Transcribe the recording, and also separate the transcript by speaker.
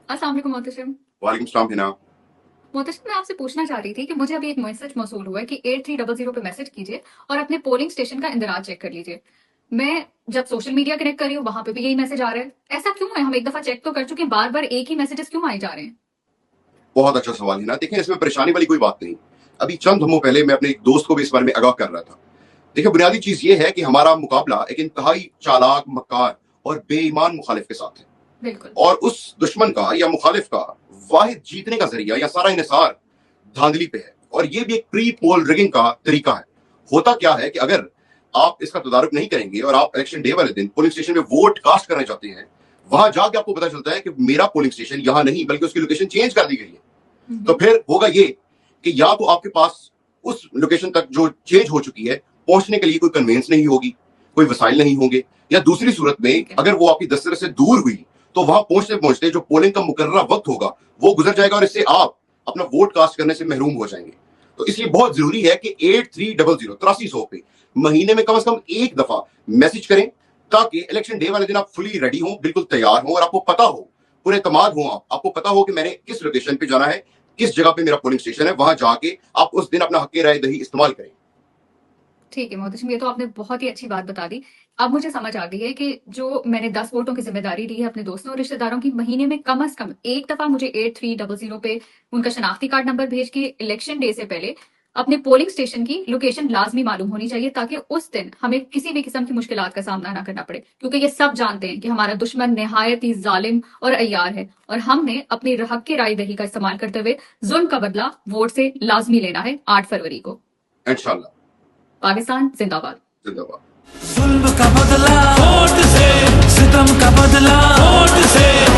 Speaker 1: अस्सलाम वालेकुम मोहतशिम।
Speaker 2: वालेकुम सलाम हिना।
Speaker 1: मोहतशिम, मैं आपसे पूछना चाह रही थी कि मुझे अभी एक मैसेज मौसूल हुआ है कि 8300 पे मैसेज कीजिए और अपने पोलिंग स्टेशन का इंदराज चेक कर लीजिए। मैं जब सोशल मीडिया कनेक्ट कर रही हूँ वहां पे भी यही मैसेज आ रहा है। ऐसा क्यों है? हम एक दफा चेक तो कर चुके हैं, बार बार एक ही मैसेजेस क्यों आए जा रहे हैं?
Speaker 2: बहुत अच्छा सवाल हिना। देखिए, इसमें परेशानी वाली कोई बात नहीं। अभी चंद दिनों पहले मैं अपने एक दोस्त को भी इस बारे में आगाह कर रहा था। देखिए, बुनियादी चीज ये है कि हमारा मुकाबला एक इंतहाई चालाक, मक्कार और बेईमान मुखालिफ के साथ है।
Speaker 1: बिल्कुल।
Speaker 2: और उस दुश्मन का या मुखालिफ का वाहिद जीतने का जरिया या सारा इन्हिसार धांधली पे है। और ये भी एक प्री
Speaker 1: ठीक
Speaker 2: पोल
Speaker 1: है।
Speaker 2: रिगिंग का तरीका है। होता क्या है कि अगर आप इसका तदारुक नहीं करेंगे और आप इलेक्शन डे वाले दिन पोलिंग स्टेशन में वोट कास्ट करना चाहते हैं, वहां जाके आपको पता चलता है कि मेरा पोलिंग स्टेशन यहां नहीं बल्कि उसकी लोकेशन चेंज कर दी गई है। तो
Speaker 1: हम्म।
Speaker 2: फिर होगा ये कि या तो आपके पास उस लोकेशन तक जो चेंज हो चुकी है पहुंचने के लिए कोई कन्वेंस नहीं होगी, कोई वसाइल नहीं होंगे, या दूसरी सूरत में
Speaker 1: ठीक है।
Speaker 2: अगर वो आपकी दस्तरस से दूर हुई तो वहां पहुंचते पहुंचते जो पोलिंग का मुकर्ररा वक्त होगा वो गुजर जाएगा और इससे आप अपना वोट कास्ट करने से महरूम हो जाएंगे। तो इसलिए बहुत जरूरी है कि 8300 पे महीने में कम से कम एक दफा मैसेज करें, ताकि इलेक्शन डे वाले दिन आप फुली रेडी हो, बिल्कुल तैयार हो और आपको पता हो, पूरे एतमाद हो, आपको पता हो कि मैंने किस लोकेशन पे जाना है, किस जगह पे मेरा पोलिंग स्टेशन है, वहां जाके आप उस दिन अपना हक राय दही इस्तेमाल करें।
Speaker 1: ठीक है मोहतशिम, ये तो आपने बहुत ही अच्छी बात बता दी। अब मुझे समझ आ गई है कि जो मैंने 10 वोटों की जिम्मेदारी ली है अपने दोस्तों और रिश्तेदारों की, महीने में कम से कम एक दफा मुझे 8300 पे उनका शनाख्ती कार्ड नंबर भेज के इलेक्शन डे से पहले अपने पोलिंग स्टेशन की लोकेशन लाजमी मालूम होनी चाहिए, ताकि उस दिन हमें किसी भी किस्म की मुश्किलात का सामना ना करना पड़े। क्योंकि ये सब जानते हैं कि हमारा दुश्मन निहायत ही जालिम और अय्यार है, और हमने अपनी हक की राय दही का इस्तेमाल करते हुए जुल्म का बदला वोट से लाजमी लेना है 8 फरवरी को।
Speaker 2: इंशाल्लाह।
Speaker 1: पाकिस्तान जिंदाबाद।
Speaker 2: जिंदाबाद।
Speaker 3: जुल्म का बदला वोट से, सितम का बदला वोट से।